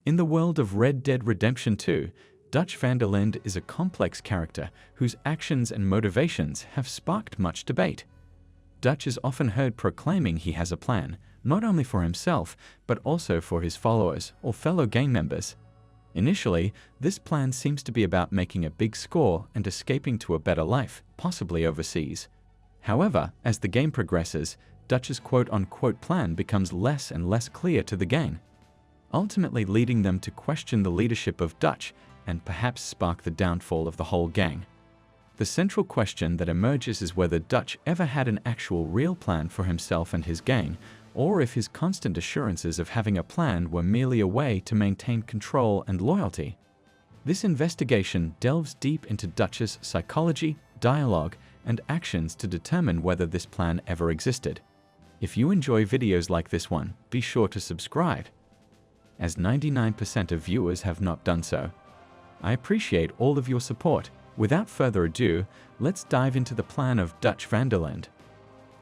In the world of Red Dead Redemption 2, Dutch van der Linde is a complex character whose actions and motivations have sparked much debate. Dutch is often heard proclaiming he has a plan, not only for himself, but also for his followers or fellow gang members. Initially, this plan seems to be about making a big score and escaping to a better life, possibly overseas. However, as the game progresses, Dutch's quote-unquote plan becomes less and less clear to the gang, ultimately leading them to question the leadership of Dutch and perhaps spark the downfall of the whole gang. The central question that emerges is whether Dutch ever had an actual real plan for himself and his gang, or if his constant assurances of having a plan were merely a way to maintain control and loyalty. This investigation delves deep into Dutch's psychology, dialogue, and actions to determine whether this plan ever existed. If you enjoy videos like this one, be sure to subscribe, as 99% of viewers have not done so. I appreciate all of your support. Without further ado, let's dive into the plan of Dutch van der Linde.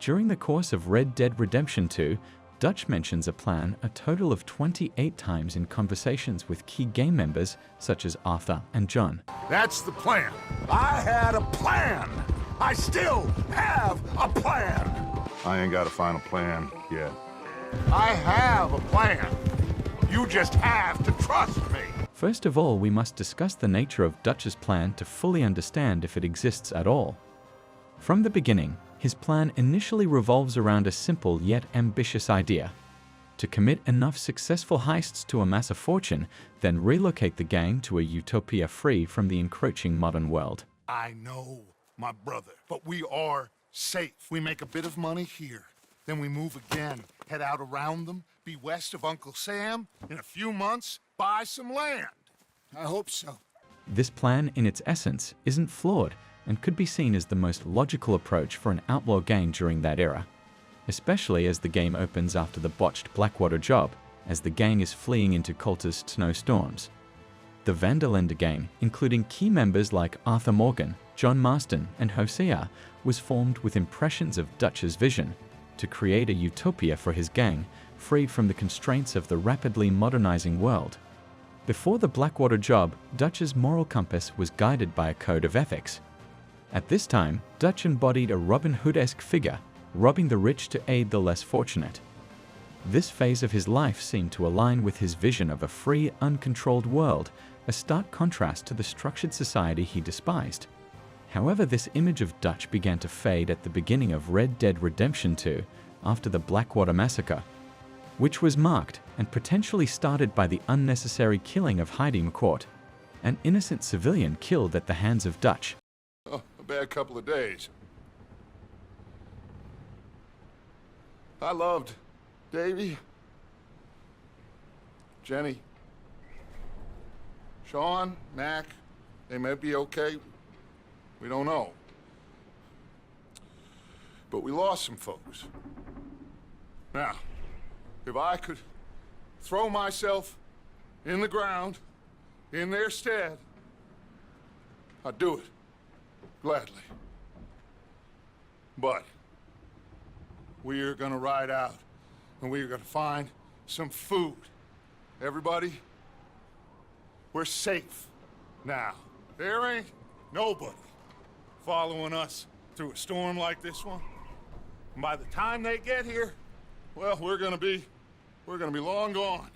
During the course of Red Dead Redemption 2, Dutch mentions a plan a total of 28 times in conversations with key gang members such as Arthur and John. That's the plan. I had a plan. I still have a plan. I ain't got a final plan yet. I have a plan. You just have to trust me. First of all, we must discuss the nature of Dutch's plan to fully understand if it exists at all. From the beginning, his plan initially revolves around a simple yet ambitious idea: to commit enough successful heists to amass a fortune, then relocate the gang to a utopia free from the encroaching modern world. I know, my brother, but we are safe. We make a bit of money here, then we move again, head out around them, be west of Uncle Sam, in a few months, buy some land. I hope so. This plan, in its essence, isn't flawed and could be seen as the most logical approach for an outlaw gang during that era, especially as the game opens after the botched Blackwater job, as the gang is fleeing into cultist snowstorms. The van der Linde gang, including key members like Arthur Morgan, John Marston, and Hosea, was formed with impressions of Dutch's vision to create a utopia for his gang, freed from the constraints of the rapidly modernizing world. Before the Blackwater job, Dutch's moral compass was guided by a code of ethics. At this time, Dutch embodied a Robin Hood-esque figure, robbing the rich to aid the less fortunate. This phase of his life seemed to align with his vision of a free, uncontrolled world, a stark contrast to the structured society he despised. However, this image of Dutch began to fade at the beginning of Red Dead Redemption 2 after the Blackwater massacre, which was marked and potentially started by the unnecessary killing of Heidi McCourt, an innocent civilian killed at the hands of Dutch. Oh, a bad couple of days. I loved Davy, Jenny, Sean, Mac. They may be okay. We don't know. But we lost some folks. Now, if I could throw myself in the ground in their stead, I'd do it gladly. But we are gonna ride out and we are gonna find some food. Everybody, we're safe now. There ain't nobody following us through a storm like this one. And by the time they get here, well, we're gonna be long gone.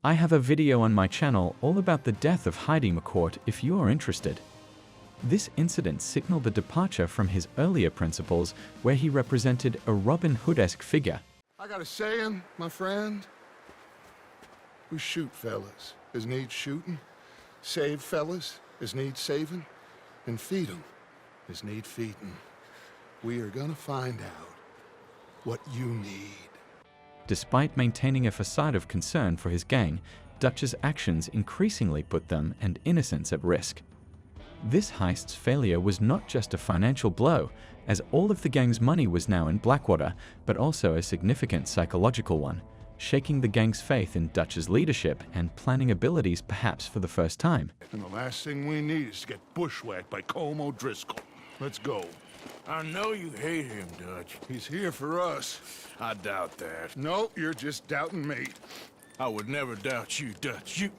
I have a video on my channel all about the death of Heidi McCourt if you are interested. This incident signaled the departure from his earlier principles, where he represented a Robin Hood-esque figure. I got a saying, my friend. We shoot fellas as need shooting, save fellas as need saving, and feed 'em as need feeding. We are gonna find out what you need. Despite maintaining a facade of concern for his gang, Dutch's actions increasingly put them and innocents at risk. This heist's failure was not just a financial blow, as all of the gang's money was now in Blackwater, but also a significant psychological one, shaking the gang's faith in Dutch's leadership and planning abilities perhaps for the first time. And the last thing we need is to get bushwhacked by Colm O'Driscoll. Let's go. I know you hate him, Dutch. He's here for us. I doubt that. No, you're just doubting me. I would never doubt you, Dutch.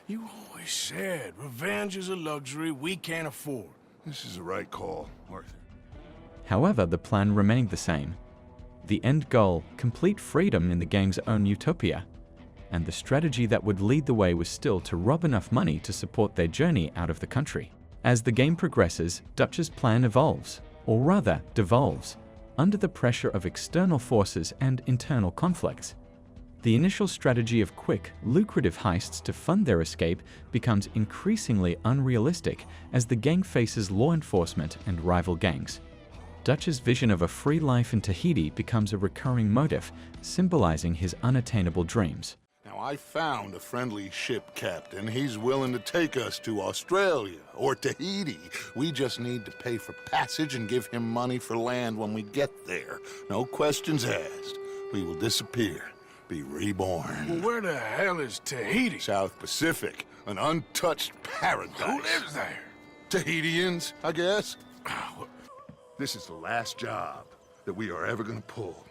You always said revenge is a luxury we can't afford. This is the right call, Arthur. However, the plan remained the same. The end goal, complete freedom in the gang's own utopia. And the strategy that would lead the way was still to rob enough money to support their journey out of the country. As the game progresses, Dutch's plan evolves, or rather, devolves, under the pressure of external forces and internal conflicts. The initial strategy of quick, lucrative heists to fund their escape becomes increasingly unrealistic as the gang faces law enforcement and rival gangs. Dutch's vision of a free life in Tahiti becomes a recurring motive, symbolizing his unattainable dreams. Now, I found a friendly ship captain. He's willing to take us to Australia or Tahiti. We just need to pay for passage and give him money for land when we get there. No questions asked. We will disappear. Be reborn. Well, where the hell is Tahiti? South Pacific, an untouched paradise. Who lives there? Tahitians, I guess. This is the last job that we are ever gonna pull.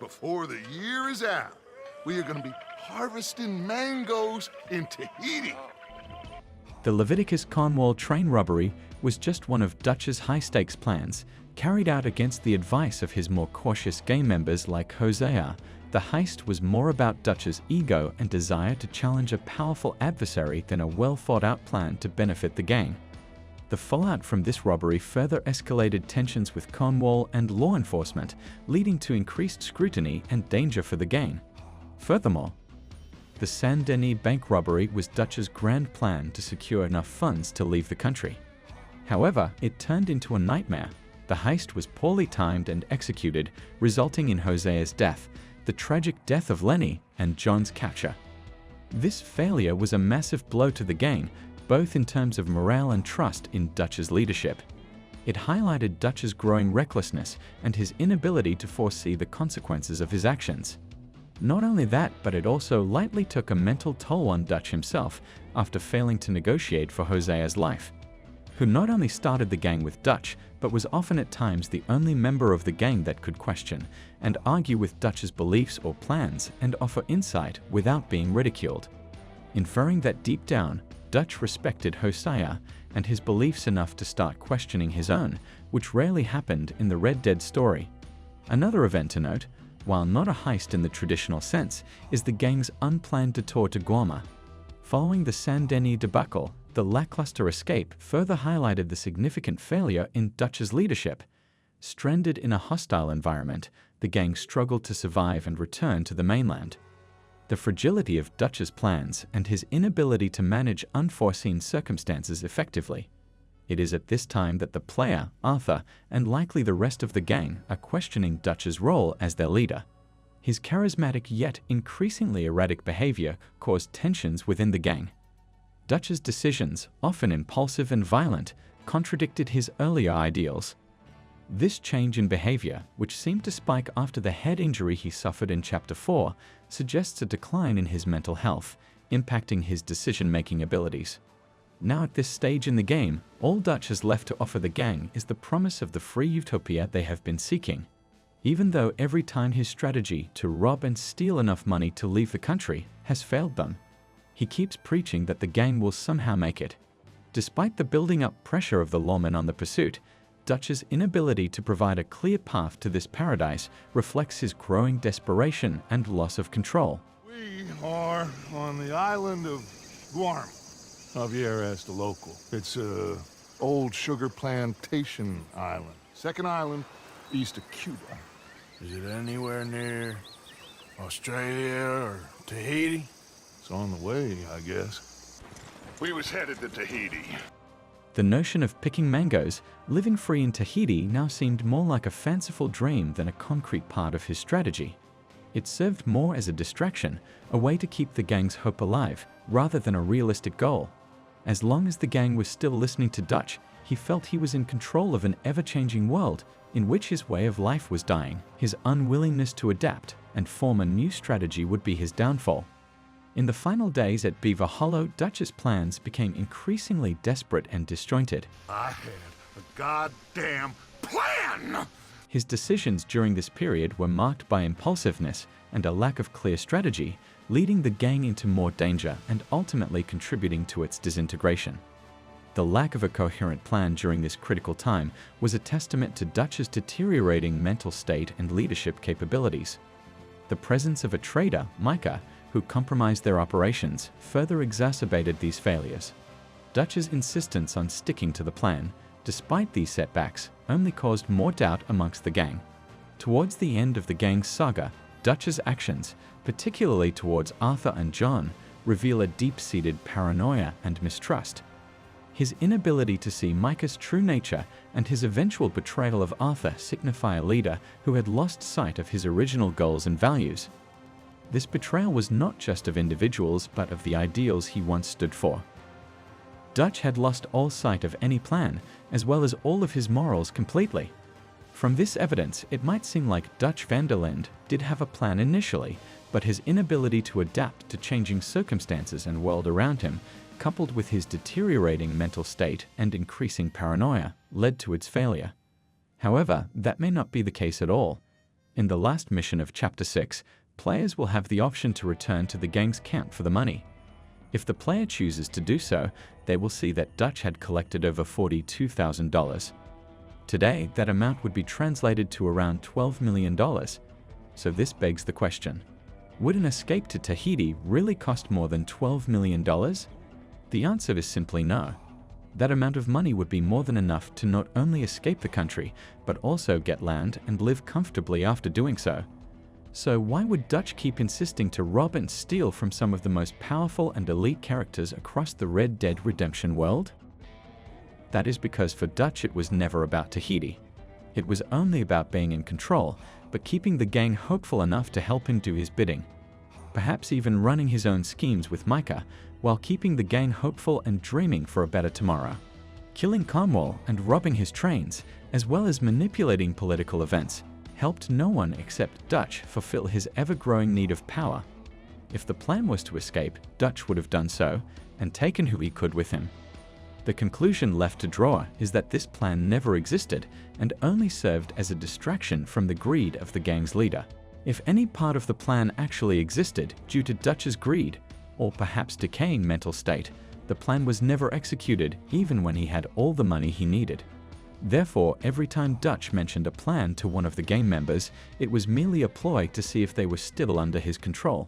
Before the year is out, we are gonna be harvesting mangoes in Tahiti. The Leviticus Cornwall train robbery was just one of Dutch's high-stakes plans, carried out against the advice of his more cautious gang members like Hosea. The heist was more about Dutch's ego and desire to challenge a powerful adversary than a well-thought-out plan to benefit the gang. The fallout from this robbery further escalated tensions with Cornwall and law enforcement, leading to increased scrutiny and danger for the gang. Furthermore, the Saint-Denis bank robbery was Dutch's grand plan to secure enough funds to leave the country. However, it turned into a nightmare. The heist was poorly timed and executed, resulting in Hosea's death, the tragic death of Lenny, and John's capture. This failure was a massive blow to the gang, both in terms of morale and trust in Dutch's leadership. It highlighted Dutch's growing recklessness and his inability to foresee the consequences of his actions. Not only that, but it also lightly took a mental toll on Dutch himself after failing to negotiate for Hosea's life, who not only started the gang with Dutch, but was often at times the only member of the gang that could question and argue with Dutch's beliefs or plans and offer insight without being ridiculed, inferring that deep down, Dutch respected Hosea and his beliefs enough to start questioning his own, which rarely happened in the Red Dead story. Another event to note, while not a heist in the traditional sense, is the gang's unplanned detour to Guam. Following the Saint-Denis debacle, the lackluster escape further highlighted the significant failure in Dutch's leadership. Stranded in a hostile environment, the gang struggled to survive and return to the mainland. The fragility of Dutch's plans and his inability to manage unforeseen circumstances effectively. It is at this time that the player, Arthur, and likely the rest of the gang are questioning Dutch's role as their leader. His charismatic yet increasingly erratic behavior caused tensions within the gang. Dutch's decisions, often impulsive and violent, contradicted his earlier ideals. This change in behavior, which seemed to spike after the head injury he suffered in Chapter 4, suggests a decline in his mental health, impacting his decision-making abilities. Now at this stage in the game, all Dutch has left to offer the gang is the promise of the free utopia they have been seeking. Even though every time his strategy to rob and steal enough money to leave the country has failed them, he keeps preaching that the gang will somehow make it. Despite the building up pressure of the lawmen on the pursuit, Dutch's inability to provide a clear path to this paradise reflects his growing desperation and loss of control. We are on the island of Guam. Javier asked a local. It's a old sugar plantation island. Second island east of Cuba. Is it anywhere near Australia or Tahiti? It's on the way, I guess. We was headed to Tahiti. The notion of picking mangoes, living free in Tahiti now seemed more like a fanciful dream than a concrete part of his strategy. It served more as a distraction, a way to keep the gang's hope alive, rather than a realistic goal. As long as the gang was still listening to Dutch, he felt he was in control of an ever-changing world in which his way of life was dying. His unwillingness to adapt and form a new strategy would be his downfall. In the final days at Beaver Hollow, Dutch's plans became increasingly desperate and disjointed. I had a goddamn plan! His decisions during this period were marked by impulsiveness and a lack of clear strategy, leading the gang into more danger and ultimately contributing to its disintegration. The lack of a coherent plan during this critical time was a testament to Dutch's deteriorating mental state and leadership capabilities. The presence of a traitor, Micah, who compromised their operations, further exacerbated these failures. Dutch's insistence on sticking to the plan, despite these setbacks, only caused more doubt amongst the gang. Towards the end of the gang's saga, Dutch's actions, particularly towards Arthur and John, reveal a deep-seated paranoia and mistrust. His inability to see Micah's true nature and his eventual betrayal of Arthur signify a leader who had lost sight of his original goals and values. This betrayal was not just of individuals, but of the ideals he once stood for. Dutch had lost all sight of any plan, as well as all of his morals completely. From this evidence, it might seem like Dutch van der Linde did have a plan initially, but his inability to adapt to changing circumstances and world around him, coupled with his deteriorating mental state and increasing paranoia, led to its failure. However, that may not be the case at all. In the last mission of Chapter 6, players will have the option to return to the gang's camp for the money. If the player chooses to do so, they will see that Dutch had collected over $42,000. Today, that amount would be translated to around $12 million. So this begs the question: would an escape to Tahiti really cost more than $12 million? The answer is simply no. That amount of money would be more than enough to not only escape the country, but also get land and live comfortably after doing so. So why would Dutch keep insisting to rob and steal from some of the most powerful and elite characters across the Red Dead Redemption world? That is because for Dutch it was never about Tahiti. It was only about being in control, but keeping the gang hopeful enough to help him do his bidding. Perhaps even running his own schemes with Micah, while keeping the gang hopeful and dreaming for a better tomorrow. Killing Cornwall and robbing his trains, as well as manipulating political events, helped no one except Dutch fulfill his ever-growing need of power. If the plan was to escape, Dutch would have done so, and taken who he could with him. The conclusion left to draw is that this plan never existed and only served as a distraction from the greed of the gang's leader. If any part of the plan actually existed due to Dutch's greed, or perhaps decaying mental state, the plan was never executed even when he had all the money he needed. Therefore, every time Dutch mentioned a plan to one of the gang members, it was merely a ploy to see if they were still under his control.